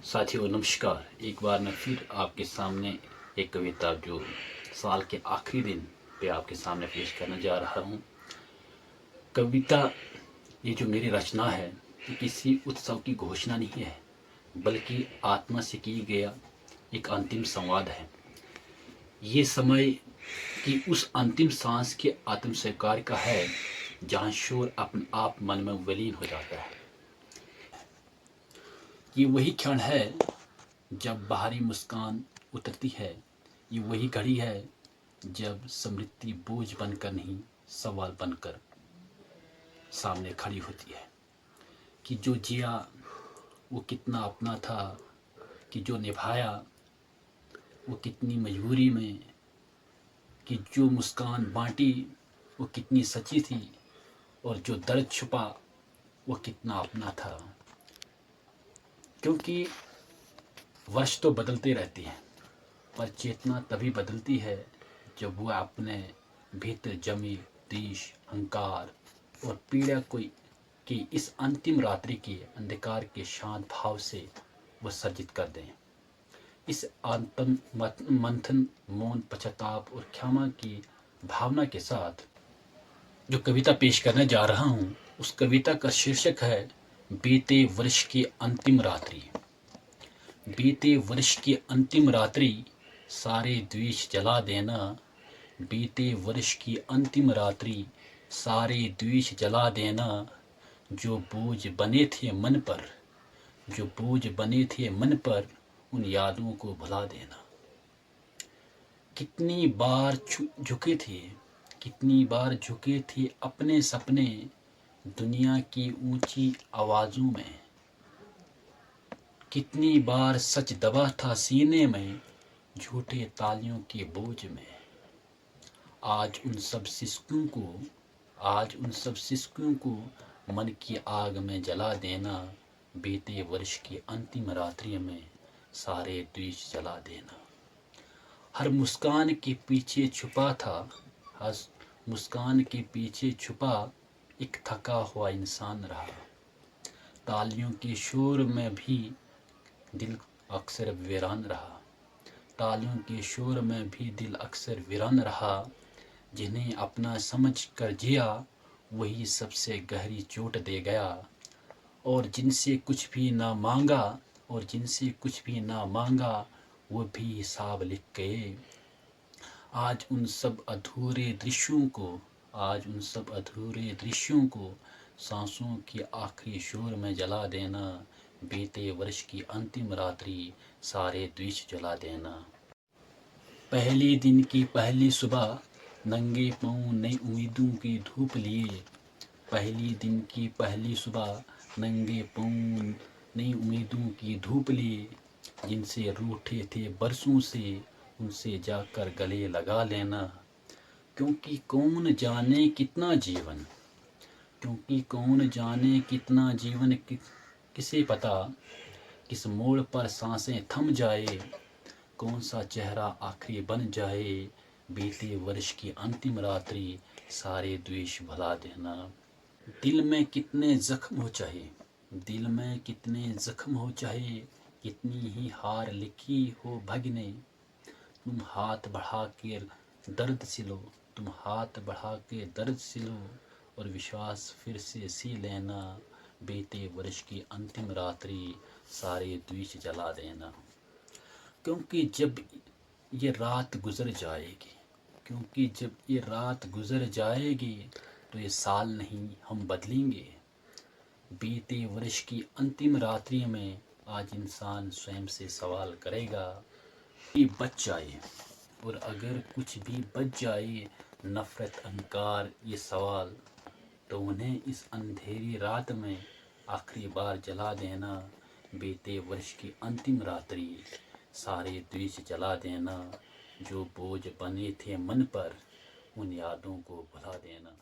साथियों नमस्कार। एक बार मैं फिर आपके सामने एक कविता जो साल के आखिरी दिन पे आपके सामने पेश करने जा रहा हूँ। कविता ये जो मेरी रचना है ये किसी उत्सव की घोषणा नहीं है, बल्कि आत्मा से किया गया एक अंतिम संवाद है। ये समय की उस अंतिम सांस के आत्म स्वीकार का है जहाँ शोर अपने आप मन में विलीन हो जाता है। ये वही क्षण है जब बाहरी मुस्कान उतरती है। ये वही घड़ी है जब स्मृति बोझ बनकर नहीं, सवाल बनकर सामने खड़ी होती है कि जो जिया वो कितना अपना था, कि जो निभाया वो कितनी मजबूरी में, कि जो मुस्कान बांटी वो कितनी सच्ची थी, और जो दर्द छुपा वो कितना अपना था। क्योंकि वर्ष तो बदलते रहते हैं, पर चेतना तभी बदलती है जब वह अपने भीतर जमी द्वेष, अहंकार और पीड़ा की इस अंतिम रात्रि के अंधकार के शांत भाव से वह सर्जित कर दें। इस आत्म मंथन, मौन, पश्चाताप और क्षमा की भावना के साथ जो कविता पेश करने जा रहा हूँ, उस कविता का शीर्षक है बीते वर्ष की अंतिम रात्रि। बीते वर्ष की अंतिम रात्रि, सारे द्वेष जला देना। बीते वर्ष की अंतिम रात्रि, सारे द्वेष जला देना। जो बोझ बने थे मन पर, जो बोझ बने थे मन पर, उन यादों को भुला देना। कितनी बार झुके थे, कितनी बार झुके थे अपने सपने दुनिया की ऊंची आवाजों में। कितनी बार सच दबा था सीने में झूठे तालियों के बोझ में। आज उन सब सिसकों को मन की आग में जला देना। बीते वर्ष की अंतिम रात्रि में सारे द्वेष जला देना। हर मुस्कान के पीछे छुपा था, हर मुस्कान के पीछे छुपा एक थका हुआ इंसान रहा। तालियों के शोर में भी दिल अक्सर वीरान रहा। तालियों के शोर में भी दिल अक्सर वीरान रहा। जिन्हें अपना समझ कर जिया वही सबसे गहरी चोट दे गया। और जिनसे कुछ भी ना मांगा, और जिनसे कुछ भी ना मांगा, वो भी हिसाब लिख गए। आज उन सब अधूरे दृश्यों को, आज उन सब अधूरे दृश्यों को सांसों के आखिरी शोर में जला देना। बीते वर्ष की अंतिम रात्रि, सारे द्वेष जला देना। पहले दिन की पहली सुबह, नंगे पांव नई उम्मीदों की धूप लिए। पहली दिन की पहली सुबह, नंगे पांव नई उम्मीदों की धूप लिए। जिनसे रूठे थे बरसों से, उनसे जाकर गले लगा लेना। क्योंकि कौन जाने कितना जीवन, क्योंकि कौन जाने कितना जीवन, किसे पता किस मोड़ पर सांसें थम जाए, कौन सा चेहरा आखिरी बन जाए। बीते वर्ष की अंतिम रात्रि, सारे द्वेष भुला देना। दिल में कितने जख्म हो चाहे, दिल में कितने जख्म हो चाहे, कितनी ही हार लिखी हो भगने, तुम हाथ बढ़ा के दर्द सिलो, तुम हाथ बढ़ा के दर्द सिलो, और विश्वास फिर से सी लेना। बीते वर्ष की अंतिम रात्रि, सारे द्वेष जला देना। क्योंकि जब ये रात गुजर जाएगी, क्योंकि जब ये रात गुजर जाएगी, तो ये साल नहीं हम बदलेंगे। बीते वर्ष की अंतिम रात्रि में आज इंसान स्वयं से सवाल करेगा कि बच जाए, और अगर कुछ भी बच जाए, नफरत, अहंकार, ये सवाल, तो उन्हें इस अंधेरी रात में आखिरी बार जला देना। बीते वर्ष की अंतिम रात्रि, सारे द्वेष जला देना। जो बोझ बने थे मन पर, उन यादों को भुला देना।